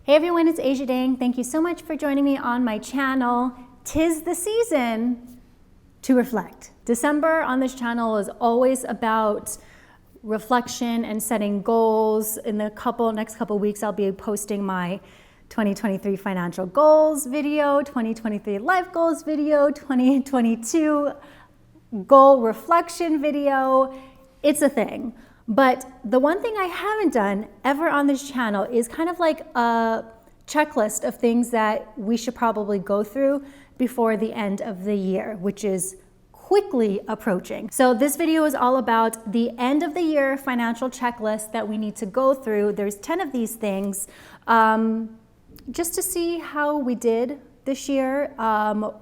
Hey everyone, it's Asia Dang. Thank you so much for joining me on my channel. 'Tis the season to reflect. December on this channel is always about reflection and setting goals. In the next couple weeks, I'll be posting my 2023 financial goals video, 2023 life goals video, 2022 goal reflection video. It's a thing. But the one thing I haven't done ever on this channel is kind of like a checklist of things that we should probably go through before the end of the year, which is quickly approaching. So this video is all about the end of the year financial checklist that we need to go through. There's 10 of these things just to see how we did this year,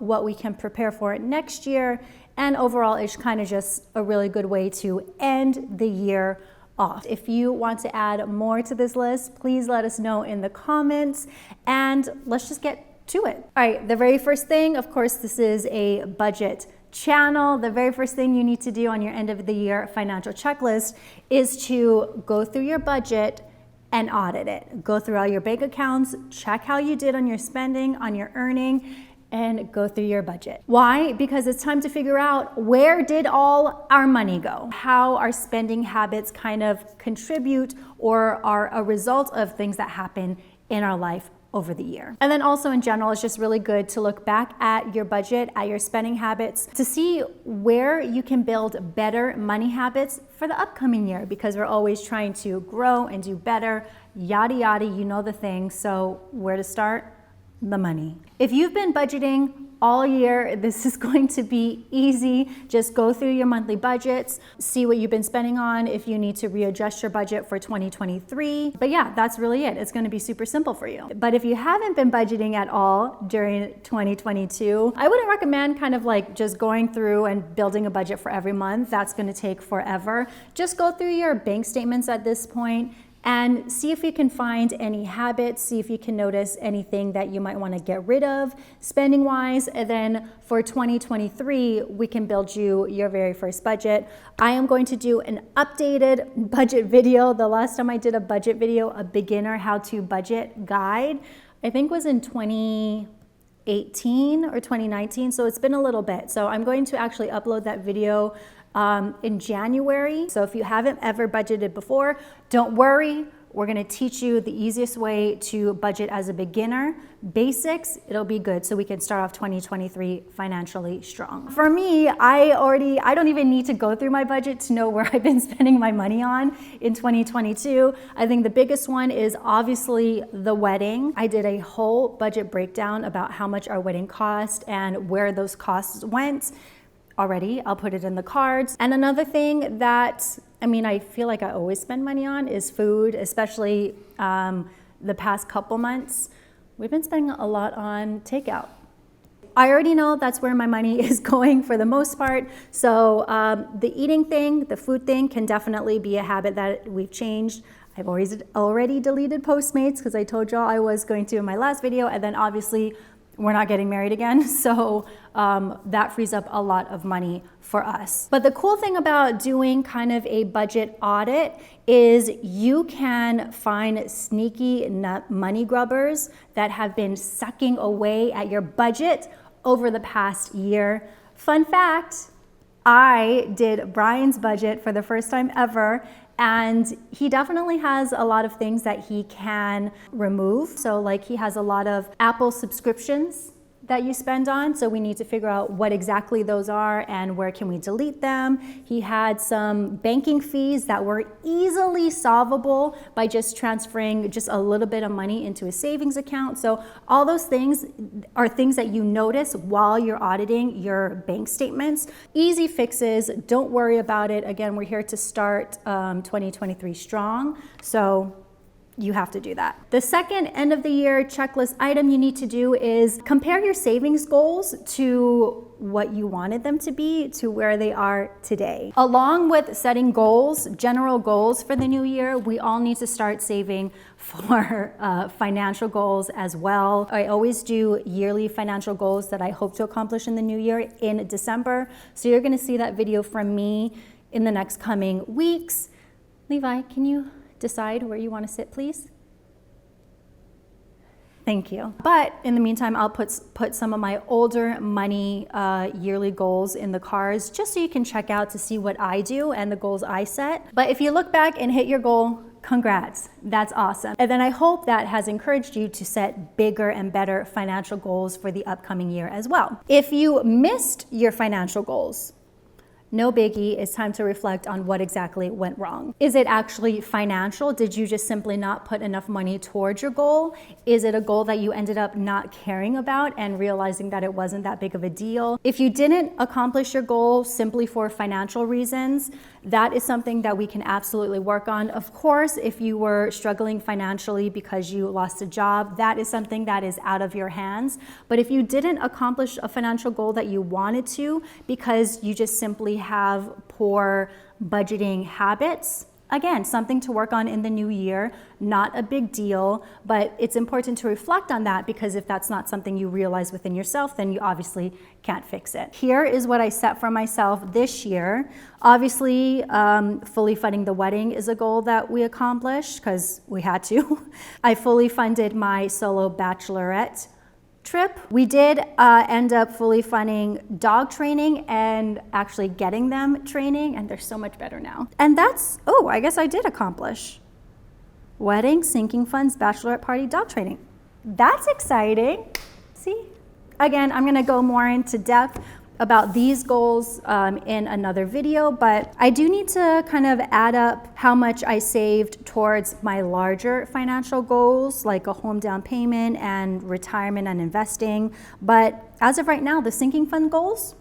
what we can prepare for next year, and overall it's kind of just a really good way to end the year off. If you want to add more to this list, please let us know in the comments and let's just get to it. All right, the very first thing, of course, this is a budget channel. The very first thing you need to do on your end of the year financial checklist is to go through your budget and audit it. Go through all your bank accounts, check how you did on your spending, on your earning, and go through your budget. Why? Because it's time to figure out where did all our money go? How our spending habits kind of contribute or are a result of things that happen in our life over the year. And then also in general, it's just really good to look back at your budget, at your spending habits, to see where you can build better money habits for the upcoming year, because we're always trying to grow and do better, yada yada, you know the thing. So where to start? The money. If you've been budgeting all year, this is going to be easy. Just go through your monthly budgets, see what you've been spending on, if you need to readjust your budget for 2023. But yeah, that's really it. It's going to be super simple for you. But if you haven't been budgeting at all during 2022, I wouldn't recommend kind of like just going through and building a budget for every month. That's going to take forever. Just go through your bank statements at this point and see if you can find any habits, see if you can notice anything that you might want to get rid of spending wise. And then for 2023, we can build you your very first budget. I am going to do an updated budget video. The last time I did a budget video, a beginner how-to budget guide, I think was in 2018 or 2019. So it's been a little bit. So I'm going to actually upload that video in January. So if you haven't ever budgeted before, don't worry. We're going to teach you the easiest way to budget as a beginner. Basics, it'll be good so we can start off 2023 financially strong. For me, I don't even need to go through my budget to know where I've been spending my money on in 2022. I think the biggest one is obviously the wedding. I did a whole budget breakdown about how much our wedding cost and where those costs went. Already, I'll put it in the cards. And another thing that, I feel like I always spend money on is food, especially the past couple months. We've been spending a lot on takeout. I already know that's where my money is going for the most part. So the eating thing, the food thing can definitely be a habit that we've changed. I've already deleted Postmates because I told y'all I was going to in my last video, and then obviously we're not getting married again, so that frees up a lot of money for us. But the cool thing about doing kind of a budget audit is you can find sneaky money grubbers that have been sucking away at your budget over the past year. Fun fact, I did Brian's budget for the first time ever, and he definitely has a lot of things that he can remove. So like he has a lot of Apple subscriptions that you spend on. So we need to figure out what exactly those are and where can we delete them. He had some banking fees that were easily solvable by just transferring just a little bit of money into a savings account. So all those things are things that you notice while you're auditing your bank statements. Easy fixes, don't worry about it. Again, we're here to start 2023 strong. So you have to do that. The second end of the year checklist item you need to do is compare your savings goals to what you wanted them to be to where they are today. Along with setting goals, general goals for the new year, we all need to start saving for financial goals as well. I always do yearly financial goals that I hope to accomplish in the new year in December. So you're gonna see that video from me in the next coming weeks. Levi, can you decide where you want to sit, please? Thank you. But in the meantime, I'll put some of my older money yearly goals in the cards just so you can check out to see what I do and the goals I set. But if you look back and hit your goal, congrats, that's awesome. And then I hope that has encouraged you to set bigger and better financial goals for the upcoming year as well. If you missed your financial goals, no biggie, it's time to reflect on what exactly went wrong. Is it actually financial? Did you just simply not put enough money towards your goal? Is it a goal that you ended up not caring about and realizing that it wasn't that big of a deal? If you didn't accomplish your goal simply for financial reasons, that is something that we can absolutely work on. Of course, if you were struggling financially because you lost a job, that is something that is out of your hands. But if you didn't accomplish a financial goal that you wanted to because you just simply have poor budgeting habits, again, something to work on in the new year, not a big deal, but it's important to reflect on that because if that's not something you realize within yourself, then you obviously can't fix it. Here is what I set for myself this year. Obviously, fully funding the wedding is a goal that we accomplished because we had to. I fully funded my solo bachelorette trip. We did end up fully funding dog training and actually getting them training, and they're so much better now. And that's, oh, I guess I did accomplish wedding, sinking funds, bachelorette party, dog training. That's exciting. See? Again, I'm gonna go more into depth about these goals in another video, but I do need to kind of add up how much I saved towards my larger financial goals, like a home down payment and retirement and investing. But as of right now, the sinking fund goals,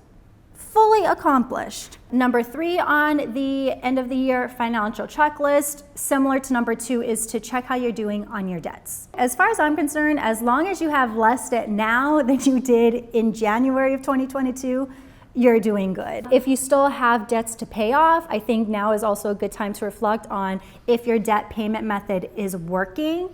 fully accomplished. Number 3 on the end of the year financial checklist, similar to number 2, is to check how you're doing on your debts. As far as I'm concerned, as long as you have less debt now than you did in January of 2022, you're doing good. If you still have debts to pay off, I think now is also a good time to reflect on if your debt payment method is working,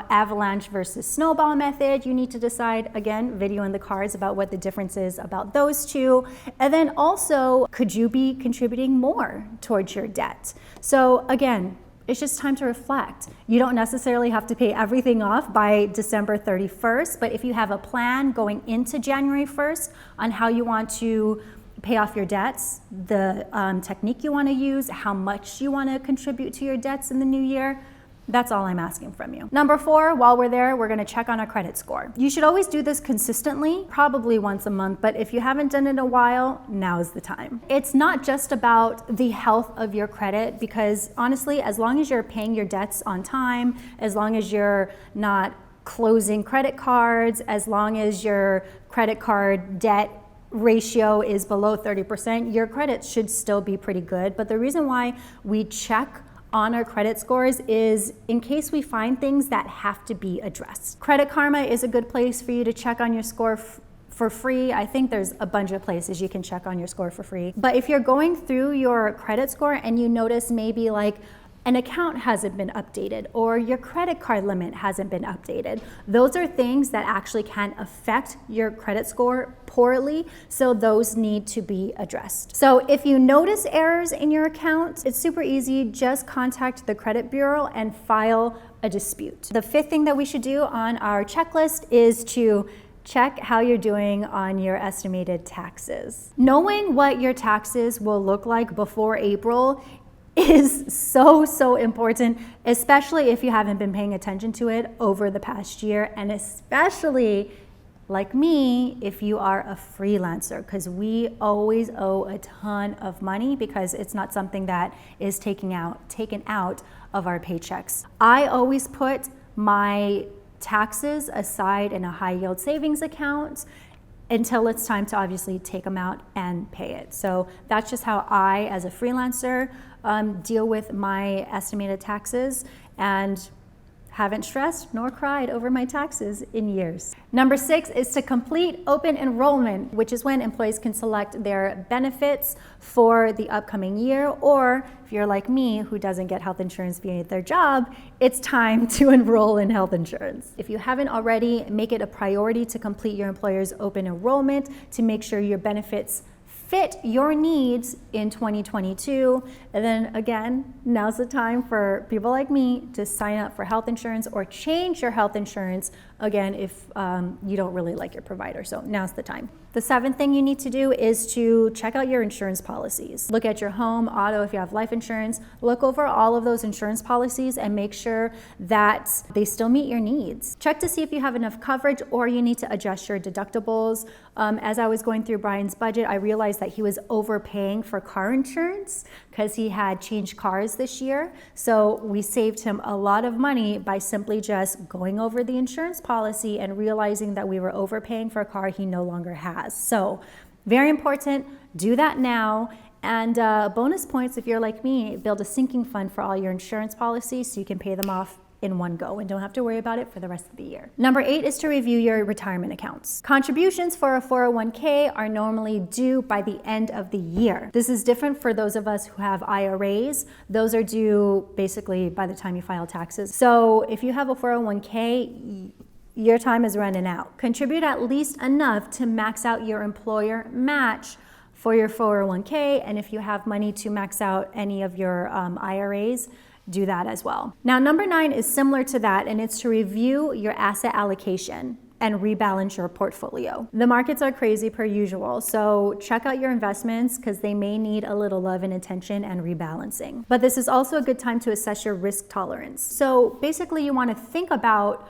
avalanche versus snowball method. You need to decide, again, video in the cards about what the difference is about those two. And then also, could you be contributing more towards your debt? So again, it's just time to reflect. You don't necessarily have to pay everything off by December 31st, but if you have a plan going into January 1st on how you want to pay off your debts, the technique you want to use, how much you want to contribute to your debts in the new year, that's all I'm asking from you. Number 4, while we're there, we're going to check on our credit score. You should always do this consistently, probably once a month, but if you haven't done it in a while, now is the time. It's not just about the health of your credit because honestly, as long as you're paying your debts on time, as long as you're not closing credit cards, as long as your credit card debt ratio is below 30%, your credit should still be pretty good. But the reason why we check on our credit scores is in case we find things that have to be addressed. Credit Karma is a good place for you to check on your score for free. I think there's a bunch of places you can check on your score for free. But if you're going through your credit score and you notice maybe like an account hasn't been updated or your credit card limit hasn't been updated, those are things that actually can affect your credit score poorly, so those need to be addressed. So if you notice errors in your account, it's super easy, just contact the credit bureau and file a dispute. The 5th thing that we should do on our checklist is to check how you're doing on your estimated taxes. Knowing what your taxes will look like before April is so important, especially if you haven't been paying attention to it over the past year, and especially like me if you are a freelancer, because we always owe a ton of money because it's not something that is taken out of our paychecks. I always put my taxes aside in a high yield savings account until it's time to obviously take them out and pay it. So that's just how I, as a freelancer, deal with my estimated taxes, and haven't stressed nor cried over my taxes in years. Number 6 is to complete open enrollment, which is when employees can select their benefits for the upcoming year, or if you're like me who doesn't get health insurance via their job, it's time to enroll in health insurance. If you haven't already, make it a priority to complete your employer's open enrollment to make sure your benefits fit your needs in 2022. And then again, now's the time for people like me to sign up for health insurance or change your health insurance again if you don't really like your provider. So now's the time. The 7th thing you need to do is to check out your insurance policies. Look at your home, auto, if you have life insurance. Look over all of those insurance policies and make sure that they still meet your needs. Check to see if you have enough coverage or you need to adjust your deductibles. As I was going through Brian's budget, I realized that he was overpaying for car insurance because he had changed cars this year. So we saved him a lot of money by simply just going over the insurance policy and realizing that we were overpaying for a car he no longer has. So very important, do that now. And bonus points, if you're like me, build a sinking fund for all your insurance policies so you can pay them off in one go and don't have to worry about it for the rest of the year. Number 8 is to review your retirement accounts. Contributions for a 401k are normally due by the end of the year. This is different for those of us who have IRAs. Those are due basically by the time you file taxes. So if you have a 401k, your time is running out. Contribute at least enough to max out your employer match for your 401k, and if you have money to max out any of your IRAs, do that as well. Now, number 9 is similar to that, and it's to review your asset allocation and rebalance your portfolio. The markets are crazy per usual, so check out your investments because they may need a little love and attention and rebalancing. But this is also a good time to assess your risk tolerance. So basically you want to think about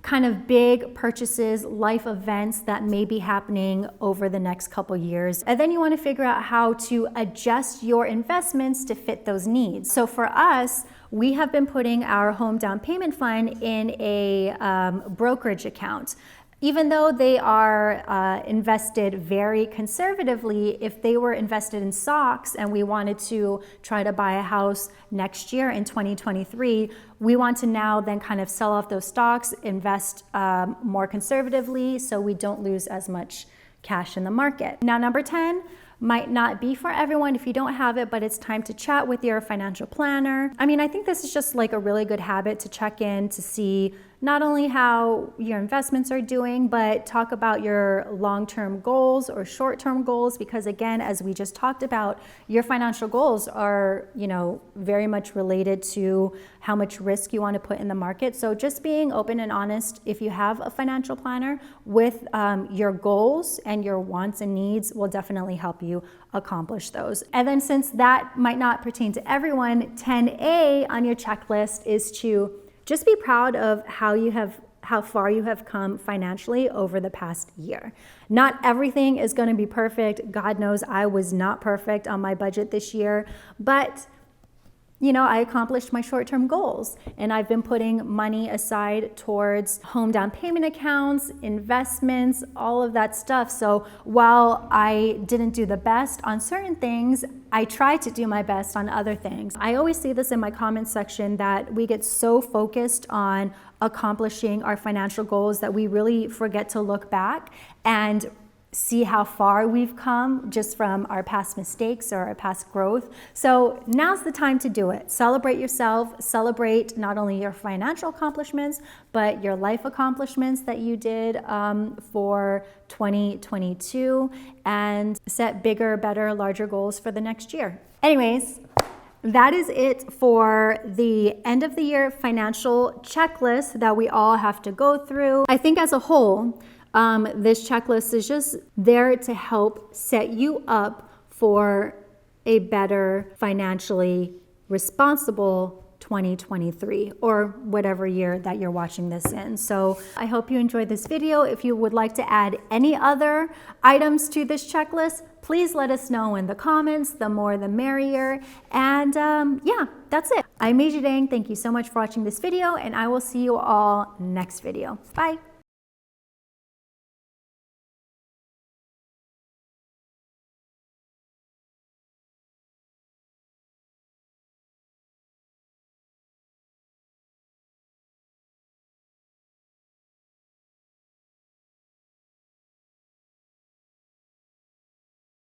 kind of big purchases, life events that may be happening over the next couple years. And then you want to figure out how to adjust your investments to fit those needs. So for us, we have been putting our home down payment fund in a brokerage account. Even though they are invested very conservatively, if they were invested in stocks and we wanted to try to buy a house next year in 2023, we want to now then kind of sell off those stocks, invest more conservatively so we don't lose as much cash in the market. Now, number 10 might not be for everyone if you don't have it, but it's time to chat with your financial planner. I mean, I think this is just like a really good habit to check in to see not only how your investments are doing, but talk about your long-term goals or short-term goals, because again, as we just talked about, your financial goals are, very much related to how much risk you want to put in the market. So just being open and honest, if you have a financial planner, with your goals and your wants and needs will definitely help you accomplish those. And then since that might not pertain to everyone, 10A on your checklist is to just be proud of how far you have come financially over the past year. Not everything is going to be perfect. God knows I was not perfect on my budget this year, but I accomplished my short-term goals, and I've been putting money aside towards home down payment accounts, investments, all of that stuff. So while I didn't do the best on certain things, I tried to do my best on other things. I always see this in my comments section that we get so focused on accomplishing our financial goals that we really forget to look back and see how far we've come just from our past mistakes or our past growth. So now's the time to do it. Celebrate yourself, celebrate not only your financial accomplishments, but your life accomplishments that you did for 2022, and set bigger, better, larger goals for the next year. Anyways, that is it for the end of the year financial checklist that we all have to go through. I think as a whole, this checklist is just there to help set you up for a better financially responsible 2023 or whatever year that you're watching this in. So I hope you enjoyed this video. If you would like to add any other items to this checklist, please let us know in the comments. The more the merrier. And yeah, that's it. I'm Meiji Dang. Thank you so much for watching this video, and I will see you all next video. Bye.